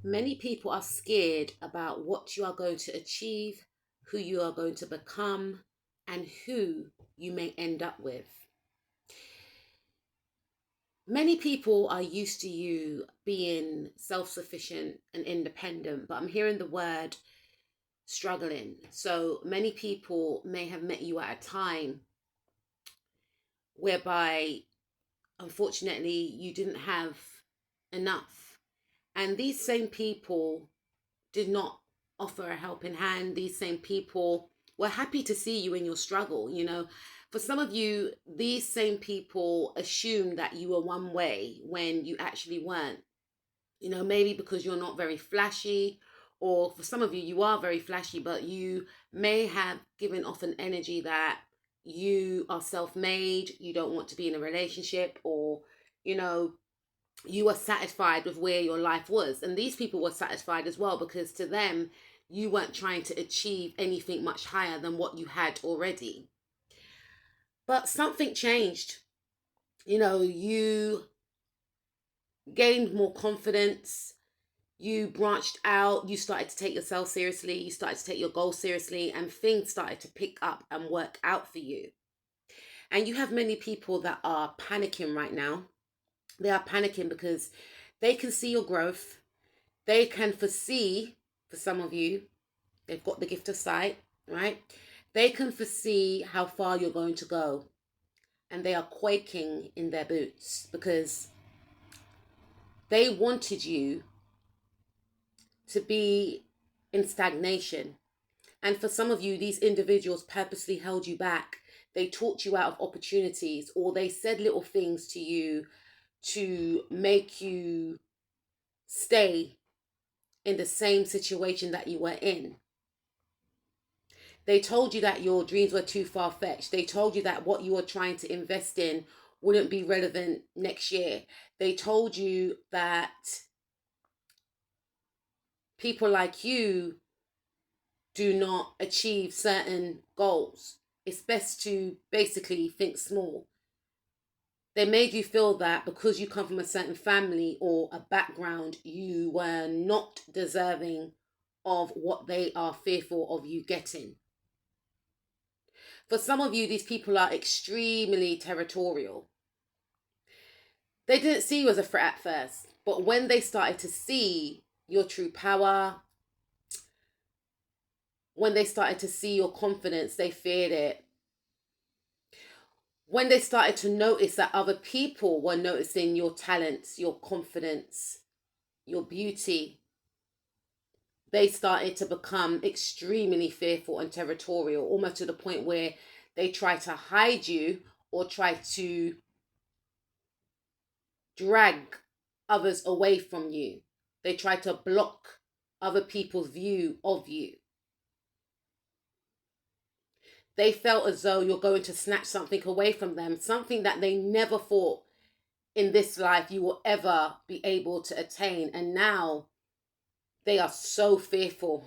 many people are scared about what you are going to achieve, who you are going to become, and who you may end up with. Many people are used to you being self-sufficient and independent, but I'm hearing the word struggling. So many people may have met you at a time whereby, unfortunately, you didn't have enough. And these same people did not offer a helping hand. These same people were happy to see you in your struggle. For some of you, these same people assumed that you were one way when you actually weren't. Maybe because you're not very flashy, or for some of you, you are very flashy, but you may have given off an energy that you are self-made, you don't want to be in a relationship, or, you were satisfied with where your life was. And these people were satisfied as well, because to them, you weren't trying to achieve anything much higher than what you had already. But something changed. You gained more confidence. You branched out. You started to take yourself seriously. You started to take your goals seriously, and things started to pick up and work out for you. And you have many people that are panicking right now. They are panicking because they can see your growth. They can foresee, for some of you, they've got the gift of sight, right? They can foresee how far you're going to go. And they are quaking in their boots because they wanted you to be in stagnation. And for some of you, these individuals purposely held you back. They talked you out of opportunities, or they said little things to you to make you stay in the same situation that you were in. They told you that your dreams were too far-fetched. They told you that what you were trying to invest in wouldn't be relevant next year. They told you that people like you do not achieve certain goals. It's best to basically think small. They made you feel that because you come from a certain family or a background, you were not deserving of what they are fearful of you getting. For some of you, these people are extremely territorial. They didn't see you as a threat at first, but when they started to see your true power, when they started to see your confidence, they feared it. When they started to notice that other people were noticing your talents, your confidence, your beauty, they started to become extremely fearful and territorial, almost to the point where they try to hide you or try to drag others away from you. They try to block other people's view of you. They felt as though you're going to snatch something away from them, something that they never thought in this life you will ever be able to attain. And now they are so fearful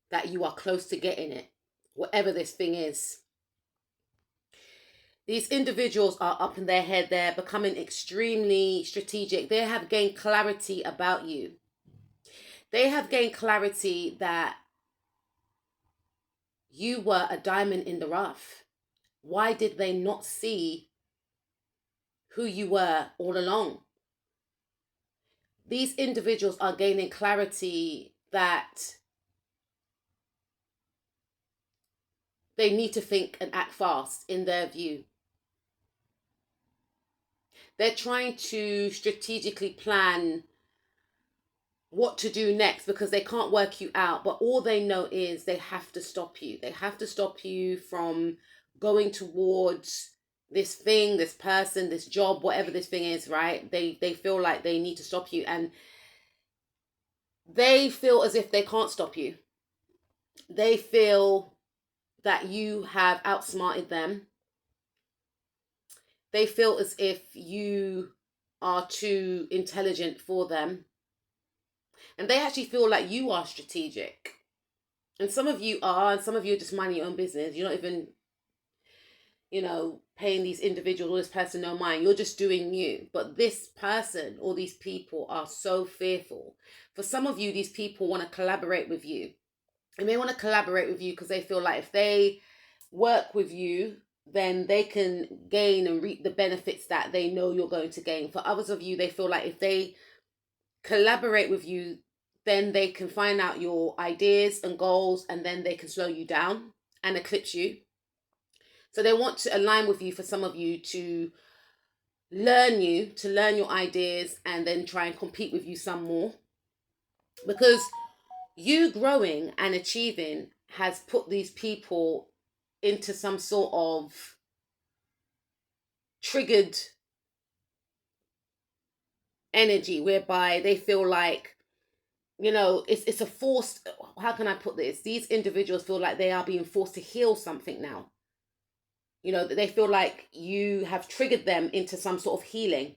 that you are close to getting it, whatever this thing is. These individuals are up in their head. They're becoming extremely strategic. They have gained clarity about you. They have gained clarity that you were a diamond in the rough. Why did they not see who you were all along? These individuals are gaining clarity that they need to think and act fast in their view. They're trying to strategically plan what to do next because they can't work you out. But all they know is they have to stop you. They have to stop you from going towards this thing, this person, this job, whatever this thing is, right? They feel like they need to stop you. And they feel as if they can't stop you. They feel that you have outsmarted them. They feel as if you are too intelligent for them. And they actually feel like you are strategic. And some of you are, and some of you are just minding your own business. You're not even, paying these individuals or this person no mind. You're just doing you. But this person or these people are so fearful. For some of you, these people want to collaborate with you. They may want to collaborate with you because they feel like if they work with you, then they can gain and reap the benefits that they know you're going to gain. For others of you, they feel like if they collaborate with you, then they can find out your ideas and goals, and then they can slow you down and eclipse you. So they want to align with you, for some of you, to learn your ideas, and then try and compete with you some more. Because you growing and achieving has put these people into some sort of triggered energy whereby they feel like, it's a forced, how can I put this? These individuals feel like they are being forced to heal something now. That they feel like you have triggered them into some sort of healing,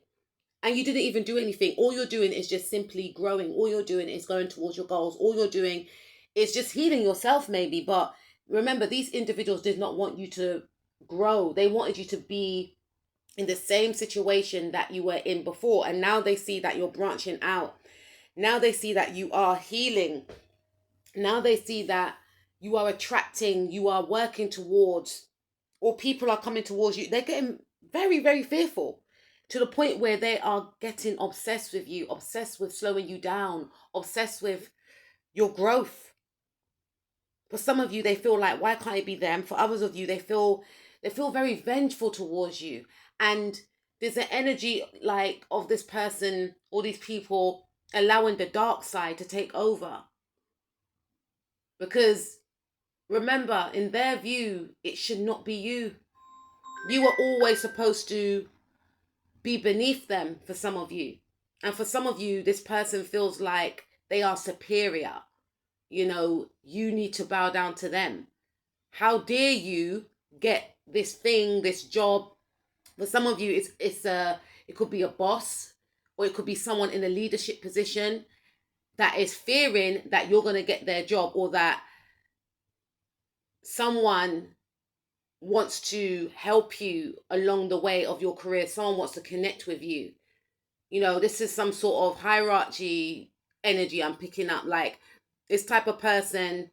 and you didn't even do anything. All you're doing is just simply growing. All you're doing is going towards your goals. All you're doing is just healing yourself, maybe. But remember, these individuals did not want you to grow. They wanted you to be in the same situation that you were in before. And now they see that you're branching out. Now they see that you are healing. Now they see that you are attracting, you are working towards, or people are coming towards you. They're getting very, very fearful, to the point where they are getting obsessed with you, obsessed with slowing you down, obsessed with your growth. For some of you, they feel like, why can't it be them? For others of you, they feel very vengeful towards you. And there's an energy like of this person or these people allowing the dark side to take over. Because remember, in their view, it should not be you. You are always supposed to be beneath them, for some of you. And for some of you, this person feels like they are superior. You need to bow down to them. How dare you get this thing, this job? For some of you, it could be a boss, or it could be someone in a leadership position that is fearing that you're going to get their job, or that someone wants to help you along the way of your career. Someone wants to connect with you. This is some sort of hierarchy energy I'm picking up. Like, this type of person,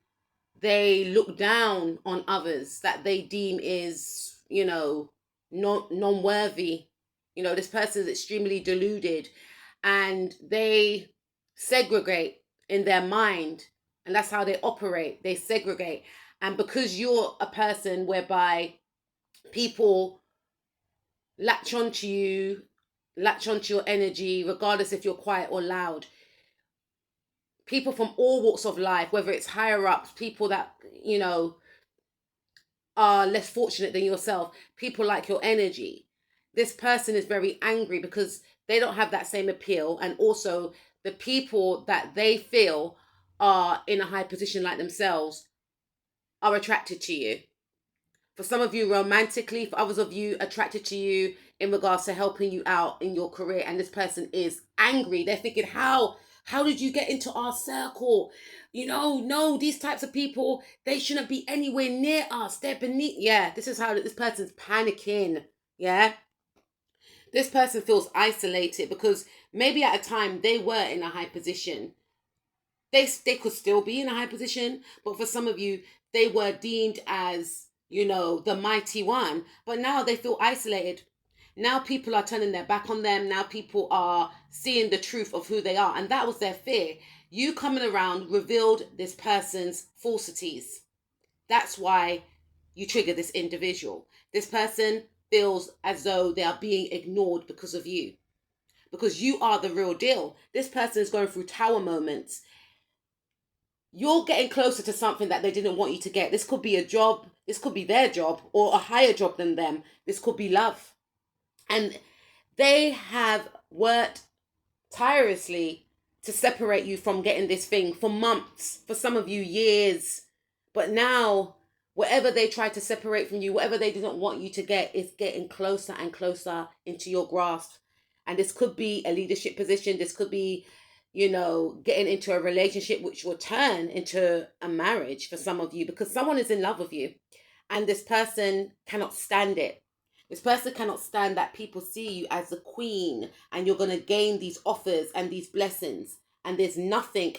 they look down on others that they deem is, non-worthy. This person is extremely deluded, and they segregate in their mind, and that's how they operate. They segregate. And because you're a person whereby people latch onto you, latch onto your energy, regardless if you're quiet or loud. People from all walks of life, whether it's higher ups, people that, are less fortunate than yourself, people like your energy. This person is very angry because they don't have that same appeal. And also, the people that they feel are in a high position like themselves are attracted to you. For some of you, romantically. For others of you, attracted to you in regards to helping you out in your career. And this person is angry. They're thinking, how did you get into our circle? No, these types of people, they shouldn't be anywhere near us. They're beneath. Yeah, this is how this person's panicking. Yeah. This person feels isolated because maybe at a time they were in a high position. They could still be in a high position, but for some of you, they were deemed as, the mighty one. But now they feel isolated. Now people are turning their back on them. Now people are seeing the truth of who they are. And that was their fear. You coming around revealed this person's falsities. That's why you trigger this individual. This person feels as though they are being ignored because of you. Because you are the real deal. This person is going through tower moments. You're getting closer to something that they didn't want you to get. This could be a job. This could be their job, or a higher job than them. This could be love. And they have worked tirelessly to separate you from getting this thing for months, for some of you years. But now, whatever they tried to separate from you, whatever they didn't want you to get, is getting closer and closer into your grasp. And this could be a leadership position. This could be, getting into a relationship which will turn into a marriage for some of you, because someone is in love with you and this person cannot stand it. This person cannot stand that people see you as the queen and you're going to gain these offers and these blessings. And there's nothing